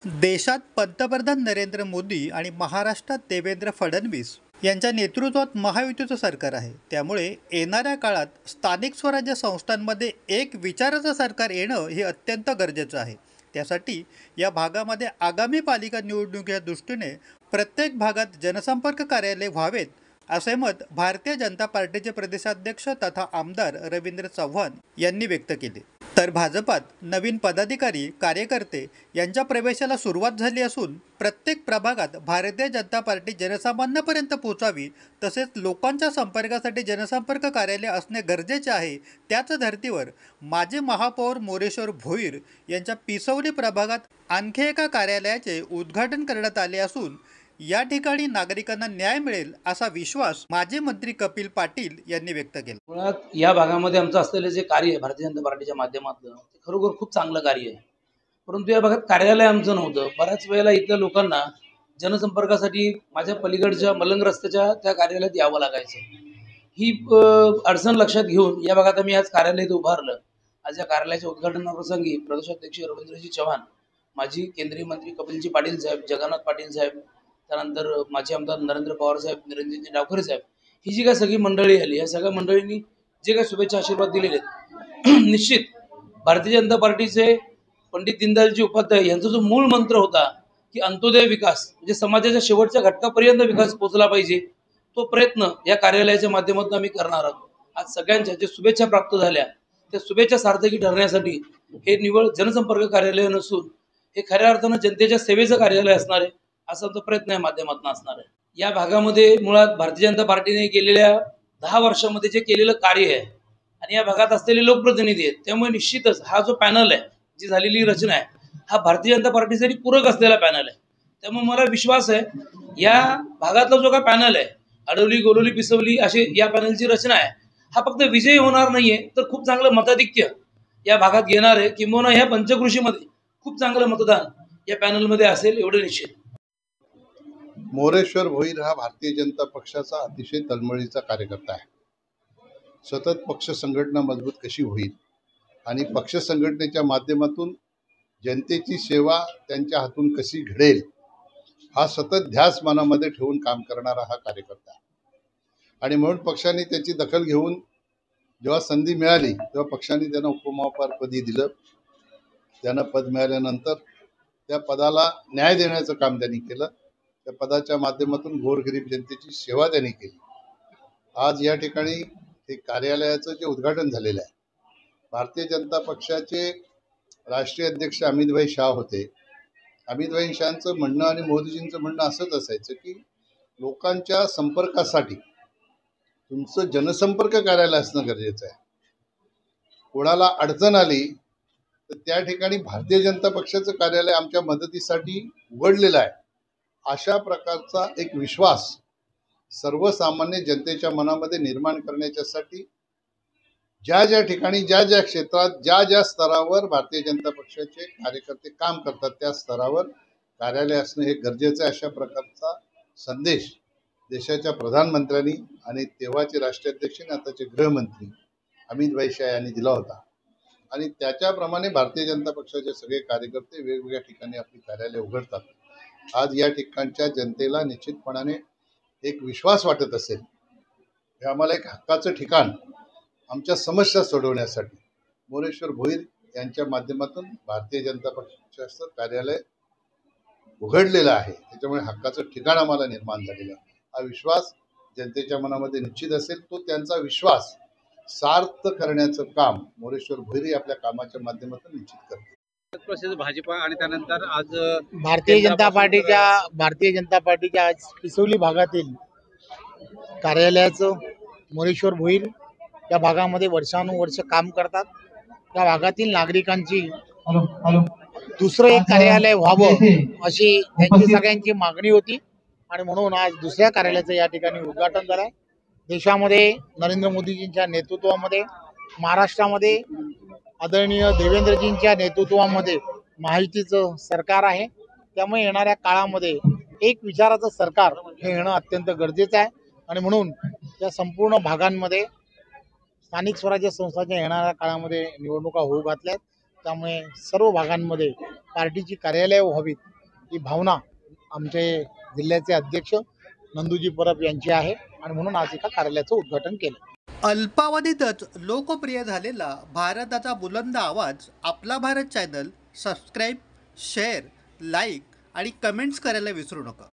देशात पंतप्रधान नरेंद्र मोदी आणि महाराष्ट्रात देवेंद्र फडणवीस यांच्या नेतृत्वात महायुतीचं सरकार आहे। त्यामुळे येणाऱ्या काळात स्थानिक स्वराज्य संस्थांमध्ये एक विचाराचं सरकार येणं हे अत्यंत गरजेचं आहे। त्यासाठी या भागामध्ये आगामी पालिका निवडणुकीच्या दृष्टीने प्रत्येक भागात जनसंपर्क कार्यालय व्हावेत असे मत भारतीय जनता पार्टीचे प्रदेशाध्यक्ष तथा आमदार रवींद्र चव्हाण यांनी व्यक्त केले। तर भाजपात नवीन पदाधिकारी कार्यकर्ते यांच्या प्रवेशाला सुरुवात झाली असून प्रत्येक प्रभागात भारतीय जनता पार्टी जनसामान्यांपर्यंत पोहोचावी तसेच लोकांच्या संपर्कासाठी जनसंपर्क कार्यालय असणे गरजेचे आहे। त्याच धर्तीवर माजी महापौर मोरेश्वर भोईर यांच्या पिसवली प्रभागात आणखी एका कार्यालयाचे उद्घाटन करण्यात आले असून या ठिकाणी नागरिकांना न्याय मिळेल असा विश्वास माजी मंत्री कपिल पाटील यांनी व्यक्त केला। मुळात या भागामध्ये आमचं असलेले जे कार्य आहे भारतीय जनता पार्टीच्या माध्यमातून ते खरोखर खूप चांगलं कार्य आहे, परंतु या भागात कार्यालय आमचं नव्हतं। बऱ्याच वेळेला इथल्या लोकांना जनसंपर्कासाठी माझ्या पलीकडच्या मलंग रस्त्याच्या त्या कार्यालयात यावं लागायचं। ही अडचण लक्षात घेऊन या भागात आम्ही आज कार्यालय इथं उभारलं। आज या कार्यालयाच्या उद्घाटनाप्रसंगी प्रदेशाध्यक्ष रवींद्रजी चव्हाण, माजी केंद्रीय मंत्री कपिलजी पाटील साहेब, जगन्नाथ पाटील साहेब, त्यानंतर माजी आमदार नरेंद्र पवार साहेब, निरंजनजी डावखरे साहेब, ही जी काय सगळी मंडळी आली, या सगळ्या मंडळींनी जे काही शुभेच्छा आशीर्वाद दिलेले आहेत, निश्चित भारतीय जनता पार्टीचे पंडित दीनदयालजी उपाध्याय यांचा जो मूळ मंत्र होता की अंत्योदय विकास, म्हणजे समाजाच्या शेवटच्या घटकापर्यंत विकास पोहोचला पाहिजे, तो प्रयत्न या कार्यालयाच्या माध्यमातून आम्ही करणार आहोत। आज सगळ्यांच्या जे शुभेच्छा प्राप्त झाल्या त्या शुभेच्छा सार्थकी ठरण्यासाठी हे निवळ जनसंपर्क कार्यालय नसून हे खऱ्या अर्थानं जनतेच्या सेवेचं कार्यालय असणार आहे, असा तो प्रयत्न या माध्यमातून असणार आहे। या भागामध्ये मुळात भारतीय जनता पार्टीने गेलेल्या 10 वर्षामध्ये जे केलेलं कार्य आहे आणि या भागात असलेले लोकप्रतिनिधी आहेत, त्यामुळे निश्चितच हा जो पॅनल आहे, जी झालेली रचना आहे, हा भारतीय जनता पार्टीसाठी पूरक असलेला पॅनल आहे। त्यामुळे मला विश्वास आहे या भागातला जो काय पॅनल आहे, अडवली गोलोली पिसवली अशी या पॅनलची रचना आहे, हा फक्त विजयी होणार नाहीये तर खूप चांगलं मताधिक्य या भागात घेणार आहे, किंबहुना या पंचकृषीमध्ये खूप चांगलं मतदान या पॅनलमध्ये असेल एवढं निश्चित। मोरेश्वर भोईर हा भारतीय जनता पक्षाचा अतिशय तळमळीचा कार्यकर्ता आहे। सतत पक्ष संघटना मजबूत कशी होईल आणि पक्ष संघटनेच्या माध्यमातून जनतेची सेवा त्यांच्या हातून कशी घडेल हा सतत ध्यास मनामध्ये ठेवून काम करणारा हा कार्यकर्ता आहे। आणि म्हणून पक्षाने त्याची दखल घेऊन जेव्हा संधी मिळाली तेव्हा पक्षाने त्यांना उपमहापौरपदी दिलं। त्यांना पद मिळाल्यानंतर त्या पदाला न्याय देण्याचं काम त्यांनी केलं। त्या पदाच्या माध्यमातून गोरगरीब जनतेची सेवा त्यांनी केली। आज या ठिकाणी हे कार्यालयाचं जे उद्घाटन झालेलं आहे, भारतीय जनता पक्षाचे राष्ट्रीय अध्यक्ष अमितभाई शाह होते। अमितभाई शाहांचं म्हणणं आणि मोदीजींचं म्हणणं असंच असायचं की लोकांच्या संपर्कासाठी तुमचं जनसंपर्क कार्यालय असणं गरजेचं आहे। कोणाला अडचण आली तर त्या ठिकाणी भारतीय जनता पक्षाचं कार्यालय आमच्या मदतीसाठी उघडलेलं आहे, अशा प्रकारचा एक विश्वास सर्वसामान्य जनतेच्या मनामध्ये निर्माण करण्याच्यासाठी ज्या ज्या ठिकाणी ज्या ज्या क्षेत्रात ज्या ज्या स्तरावर भारतीय जनता पक्षाचे कार्यकर्ते काम करतात त्या स्तरावर कार्यालय असणं हे गरजेचं आहे, अशा प्रकारचा संदेश देशाच्या प्रधानमंत्र्यांनी आणि तेव्हाचे राष्ट्रीय अध्यक्ष आणि आताचे गृहमंत्री अमितभाई शाह यांनी दिला होता। आणि त्याच्याप्रमाणे भारतीय जनता पक्षाचे सगळे कार्यकर्ते वेगवेगळ्या ठिकाणी आपली कार्यालय उघडतात। आज या ठिकाणच्या जनतेला निश्चितपणाने एक विश्वास वाटत असेल हे आम्हाला एक हक्काचं ठिकाण आमच्या समस्या सोडवण्यासाठी मोरेश्वर भोईर यांच्या माध्यमातून भारतीय जनता पक्षाचं कार्यालय उघडलेलं आहे। त्याच्यामुळे हक्काचं ठिकाण आम्हाला निर्माण झालेलं आहे। हा विश्वास जनतेच्या मनामध्ये निश्चित असेल, तो त्यांचा विश्वास सार्थ करण्याचं काम मोरेश्वर भोईर आपल्या कामाच्या माध्यमातून निश्चित करते। भाजपा आणि त्यानंतर आज भारतीय जनता पार्टीच्या आज पिसवली भागातील कार्यालयाचं मोरेश्वर भोईर या भागामध्ये वर्षानुवर्ष काम करतात। त्या भागातील नागरिकांची दुसरं एक कार्यालय व्हावं अशी त्यांची सगळ्यांची मागणी होती आणि म्हणून आज दुसऱ्या कार्यालयाचं या ठिकाणी उद्घाटन झालंय। देशामध्ये नरेंद्र मोदीजींच्या नेतृत्वामध्ये, महाराष्ट्रामध्ये आदरणीय देवेंद्रजींच्या नेतृत्वामध्ये महायुतीचं सरकार आहे। त्यामुळे येणाऱ्या काळामध्ये एक विचाराचं सरकार हे येणं अत्यंत गरजेचं आहे आणि म्हणून या संपूर्ण भागांमध्ये स्थानिक स्वराज्य संस्थांच्या येणाऱ्या काळामध्ये निवडणुका होऊ घातल्यात। त्यामुळे सर्व भागांमध्ये पार्टीची कार्यालये व्हावीत ही भावना आमचे जिल्ह्याचे अध्यक्ष नंदूजी परब यांची आहे आणि म्हणून आज एका कार्यालयाचं उद्घाटन केलं. अल्पावधीतच लोकप्रिय झालेला भारताचा बुलंद आवाज आपला Bharat channel subscribe, share, like आणि कमेंट्स करायला विसरू नका.